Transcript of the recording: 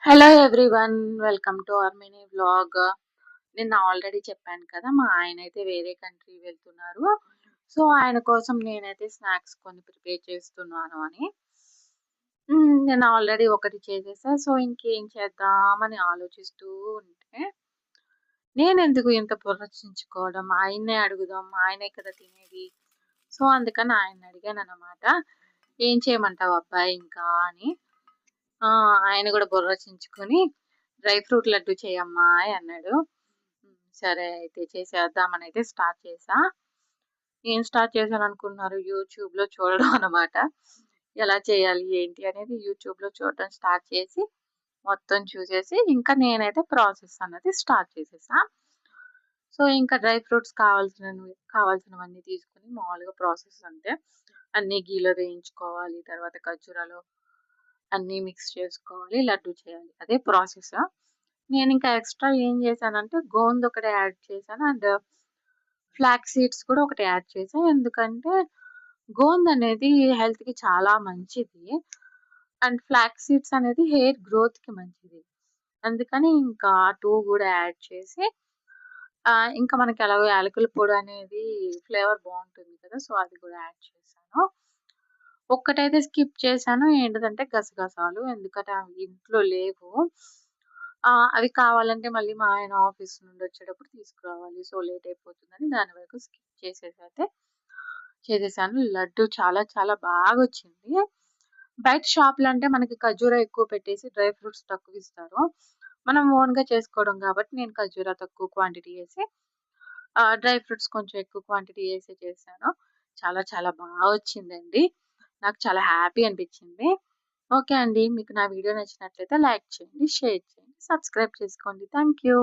Hello everyone, welcome to our mini vlog. నిన్న already చెప్పాను కదా, మా ఆయన అయితే వేరే కంట్రీ వెళ్తున్నారు. సో ఆయన కోసం నేనైతే స్నాక్స్ కొన్ని ప్రిపేర్ చేస్తున్నాను అని. నేను ఆల్రెడీ ఒకటి చేసేసా. సో ఇంకేం చేద్దామని ఆలోచిస్తూ ఉంటే, నేనెందుకు ఇంత బుర్రచించుకోవడం, ఆయన్నే అడుగుదాం, ఆయనే కదా తినేది. సో అందుకని ఆయన్ని అడిగాననమాట. ఏం చేయమంటావు అబ్బాయి ఇంకా అని. ఆయన కూడా బుర్ర చించుకొని డ్రై ఫ్రూట్ లడ్డు చేయమ్మా అన్నాడు. సరే అయితే చేసేద్దామని అయితే స్టార్ట్ చేసా. ఏం స్టార్ట్ చేశాను అనుకుంటున్నారు? యూట్యూబ్లో చూడడం అనమాట. ఎలా చేయాలి ఏంటి అనేది యూట్యూబ్లో చూడడం స్టార్ట్ చేసి మొత్తం చూసేసి ఇంకా నేనైతే ప్రాసెస్ అన్నది స్టార్ట్ చేసేసా. సో ఇంకా డ్రై ఫ్రూట్స్ కావాల్సినవన్నీ తీసుకుని మామూలుగా ప్రాసెస్ అంటే అన్ని గీలో వేయించుకోవాలి. తర్వాత ఖర్జూరాలు అన్నీ మిక్స్ చేసుకోవాలి. లడ్డు చేయాలి. అదే ప్రాసెస్. నేనింకా ఎక్స్‌ట్రా ఏం చేశానంటే గోంద్ ఒకటి యాడ్ చేశాను. అండ్ ఫ్లాక్స్ సీడ్స్ కూడా ఒకటి యాడ్ చేశా. ఎందుకంటే గోంద్ అనేది హెల్త్‌కి చాలా మంచిది. అండ్ ఫ్లాక్స్ సీడ్స్ అనేది హెయిర్ గ్రోత్‌కి మంచిది. అందుకని ఇంకా 2 కూడా యాడ్ చేసి ఇంకా మనకి ఎలాగో యాలకుల పొడి అనేది ఫ్లేవర్ బావుంటుంది కదా! సో అది కూడా యాడ్ చేశాను. ఒక్కటైతే స్కిప్ చేశాను. ఏంటిదంటే గసగసాలు. ఎందుకంటే అవి ఇంట్లో లేవు. అవి కావాలంటే మళ్ళీ మా ఆయన ఆఫీస్ నుండి వచ్చేటప్పుడు తీసుకురావాలి. సో లేట్ అయిపోతుందని దాని వరకు స్కిప్ చేసేసైతే చేసేసాను. లడ్డు చాలా చాలా బాగొచ్చింది. బయట షాప్‌లో అంటే మనకి ఖర్జూర ఎక్కువ పెట్టేసి డ్రై ఫ్రూట్స్ తక్కువ ఇస్తారు. మనం ఓన్‌గా చేసుకోవడం కాబట్టి నేను ఖర్జూర తక్కువ క్వాంటిటీ ఏసి డ్రై ఫ్రూట్స్ కొంచెం ఎక్కువ క్వాంటిటీ ఏసి చేశాను. చాలా చాలా వచ్చిందండి. నాకు చాలా హ్యాపీ అనిపించింది. ఓకే అండి. మీకు నా వీడియో నచ్చినట్లయితే లైక్ చేయండి, షేర్ చేయండి, సబ్స్క్రైబ్ చేసుకోండి. Thank you.